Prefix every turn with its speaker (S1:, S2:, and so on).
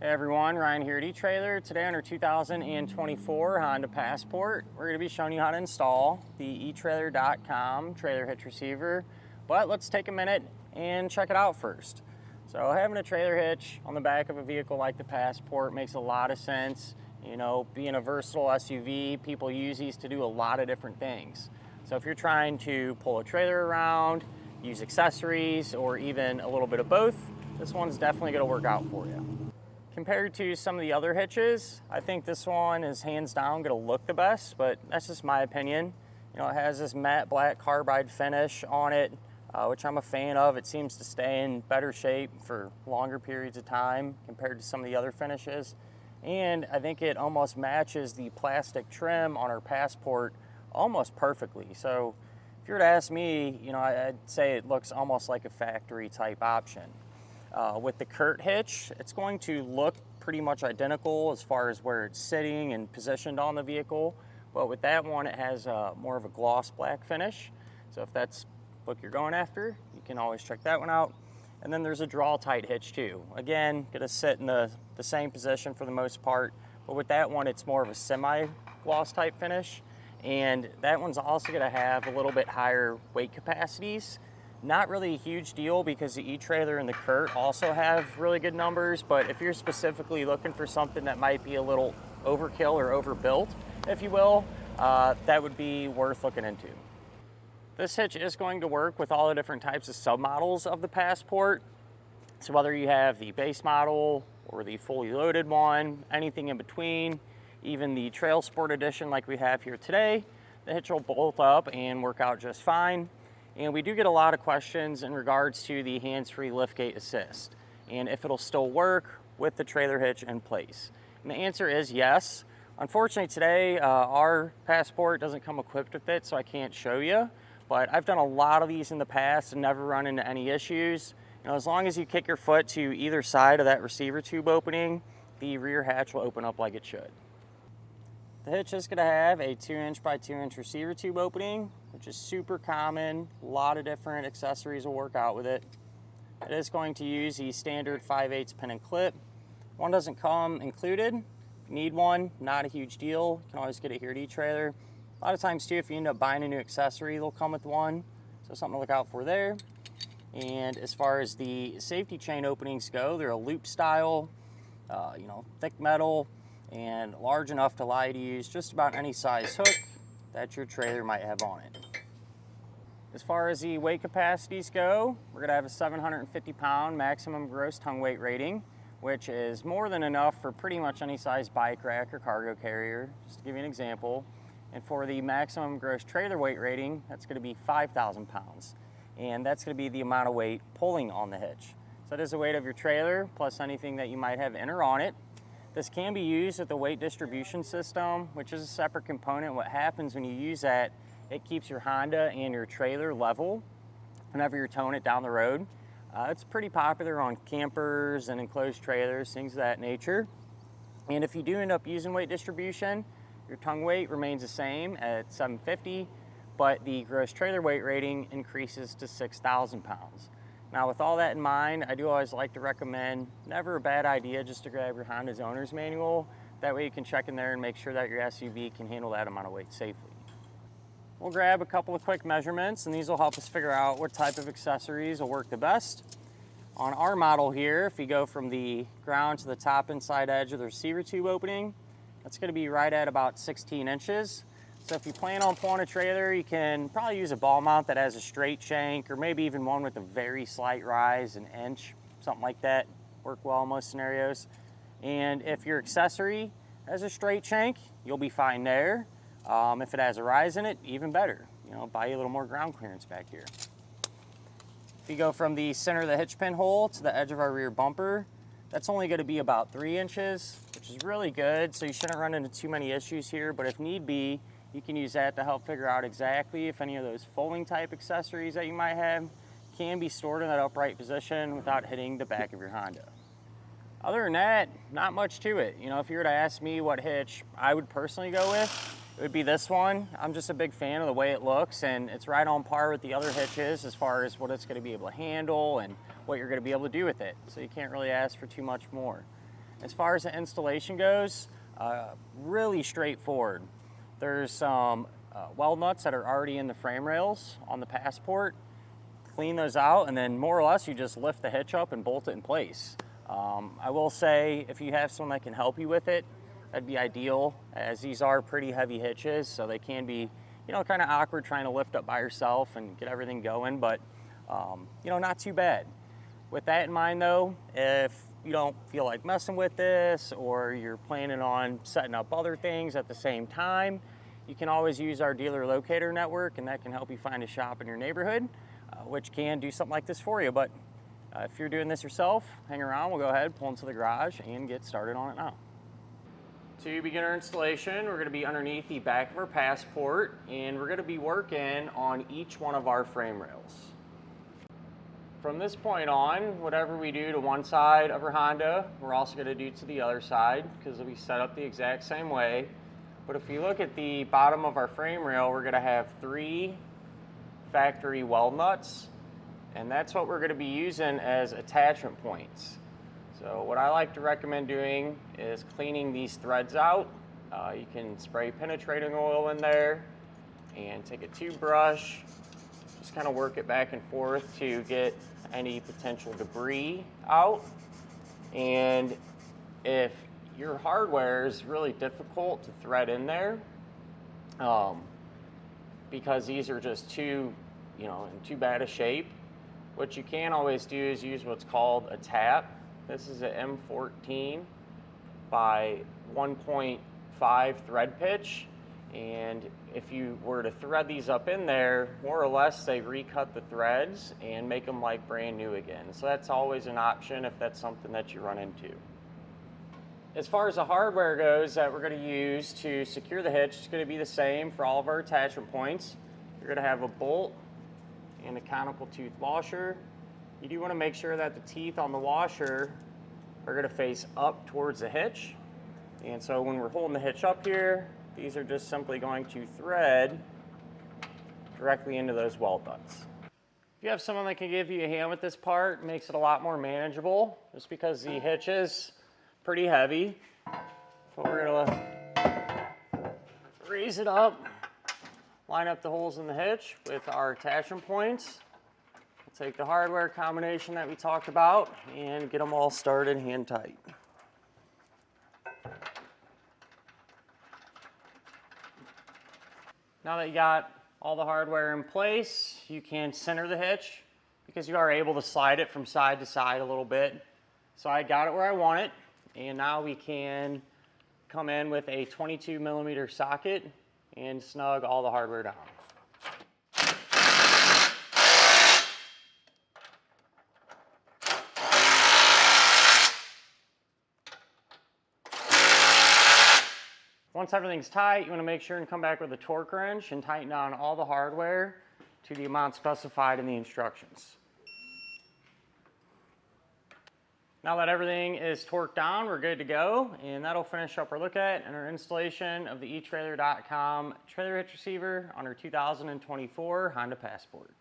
S1: Hey everyone, Ryan here at eTrailer. Today on our 2024 Honda Passport, we're going to be showing you how to install the etrailer.com trailer hitch receiver. But let's take a minute and check it out first. So having a trailer hitch on the back of a vehicle like the Passport makes a lot of sense. You know, being a versatile SUV, people use these to do a lot of different things. So if you're trying to pull a trailer around, use accessories, or even a little bit of both, this one's definitely going to work out for you. Compared to some of the other hitches, I think this one is hands down going to look the best, but that's just my opinion. You know, it has this matte black carbide finish on it, which I'm a fan of. It seems to stay in better shape for longer periods of time compared to some of the other finishes. And I think it almost matches the plastic trim on our Passport almost perfectly. So if you were to ask me, you know, I'd say it looks almost like a factory type option. With the CURT hitch, it's going to look pretty much identical as far as where it's sitting and positioned on the vehicle, but with that one it has more of a gloss black finish. So if that's what you're going after, you can always check that one out. And then there's a draw tight hitch too. Again, gonna sit in the same position for the most part, but with that one it's more of a semi gloss type finish, and that one's also gonna have a little bit higher weight capacities. Not really a huge deal because the eTrailer and the CURT also have really good numbers, but if you're specifically looking for something that might be a little overkill or overbuilt, if you will, that would be worth looking into. This hitch is going to work with all the different types of submodels of the Passport. So whether you have the base model or the fully loaded one, anything in between, even the Trail Sport Edition like we have here today, the hitch will bolt up and work out just fine. And we do get a lot of questions in regards to the hands-free liftgate assist and if it'll still work with the trailer hitch in place. And the answer is yes. Unfortunately today, our Passport doesn't come equipped with it, so I can't show you. But I've done a lot of these in the past and never run into any issues. You know, as long as you kick your foot to either side of that receiver tube opening, the rear hatch will open up like it should. The hitch is going to have a 2" by 2" receiver tube opening, which is super common. A lot of different accessories will work out with it. It is going to use the standard 5/8 pin and clip. One doesn't come included. If you need one, not a huge deal. You can always get it here at eTrailer. A lot of times too, if you end up buying a new accessory, they'll come with one. So something to look out for there. And as far as the safety chain openings go, they're a loop style, you know, thick metal, and large enough to allow you to use just about any size hook that your trailer might have on it. As far as the weight capacities go, we're going to have a 750-pound maximum gross tongue weight rating, which is more than enough for pretty much any size bike rack or cargo carrier, just to give you an example. And for the maximum gross trailer weight rating, that's going to be 5,000 pounds. And that's going to be the amount of weight pulling on the hitch. So that is the weight of your trailer plus anything that you might have in or on it. This can be used with the weight distribution system, which is a separate component. What happens when you use that, it keeps your Honda and your trailer level whenever you're towing it down the road. It's pretty popular on campers and enclosed trailers, things of that nature. And if you do end up using weight distribution, your tongue weight remains the same at 750, but the gross trailer weight rating increases to 6,000 pounds. Now with all that in mind, I do always like to recommend, never a bad idea just to grab your Honda's owner's manual. That way you can check in there and make sure that your SUV can handle that amount of weight safely. We'll grab a couple of quick measurements and these will help us figure out what type of accessories will work the best. On our model here, if you go from the ground to the top inside edge of the receiver tube opening, that's going to be right at about 16 inches. So if you plan on pulling a trailer, you can probably use a ball mount that has a straight shank, or maybe even one with a very slight rise, an inch, something like that. Work well in most scenarios. And if your accessory has a straight shank, you'll be fine there. If it has a rise in it, even better. You know, buy you a little more ground clearance back here. If you go from the center of the hitch pin hole to the edge of our rear bumper, that's only going to be about 3 inches, which is really good. So you shouldn't run into too many issues here, but if need be, you can use that to help figure out exactly if any of those folding type accessories that you might have can be stored in that upright position without hitting the back of your Honda. Other than that, not much to it. You know, if you were to ask me what hitch I would personally go with, it would be this one. I'm just a big fan of the way it looks, and it's right on par with the other hitches as far as what it's going to be able to handle and what you're going to be able to do with it. So you can't really ask for too much more. As far as the installation goes, really straightforward. There's some weld nuts that are already in the frame rails on the Passport. Clean those out, and then more or less you just lift the hitch up and bolt it in place. I will say, if you have someone that can help you with it, that'd be ideal, as these are pretty heavy hitches, so they can be, kind of awkward trying to lift up by yourself and get everything going, but not too bad. With that in mind though, if you don't feel like messing with this, or you're planning on setting up other things at the same time, you can always use our dealer locator network, and that can help you find a shop in your neighborhood, which can do something like this for you. But if you're doing this yourself, hang around, we'll go ahead, pull into the garage, and get started on it now. To begin our installation, we're going to be underneath the back of our Passport, and we're going to be working on each one of our frame rails. From this point on, whatever we do to one side of our Honda, we're also going to do to the other side, because it'll be set up the exact same way. But if you look at the bottom of our frame rail, we're going to have 3 factory weld nuts, and that's what we're going to be using as attachment points. So what I like to recommend doing is cleaning these threads out. You can spray penetrating oil in there and take a toothbrush, just kind of work it back and forth to get any potential debris out. And if your hardware is really difficult to thread in there, because these are just too, in too bad a shape, what you can always do is use what's called a tap. This is an M14 by 1.5 thread pitch, and if you were to thread these up in there, more or less they recut the threads and make them like brand new again. So that's always an option if that's something that you run into. As far as the hardware goes that we're going to use to secure the hitch, it's going to be the same for all of our attachment points. You're going to have a bolt and a conical tooth washer. You do want to make sure that the teeth on the washer are going to face up towards the hitch. And so when we're holding the hitch up here, these are just simply going to thread directly into those weld nuts. If you have someone that can give you a hand with this part, it makes it a lot more manageable, just because the hitch is pretty heavy. But we're going to raise it up, line up the holes in the hitch with our attachment points. We'll take the hardware combination that we talked about and get them all started hand tight. Now that you got all the hardware in place, you can center the hitch, because you are able to slide it from side to side a little bit. So I got it where I want it, and now we can come in with a 22mm socket and snug all the hardware down. Once everything's tight, you want to make sure and come back with a torque wrench and tighten down all the hardware to the amount specified in the instructions. Now that everything is torqued down, we're good to go, and that'll finish up our look at and our installation of the etrailer.com trailer hitch receiver on our 2024 Honda Passport.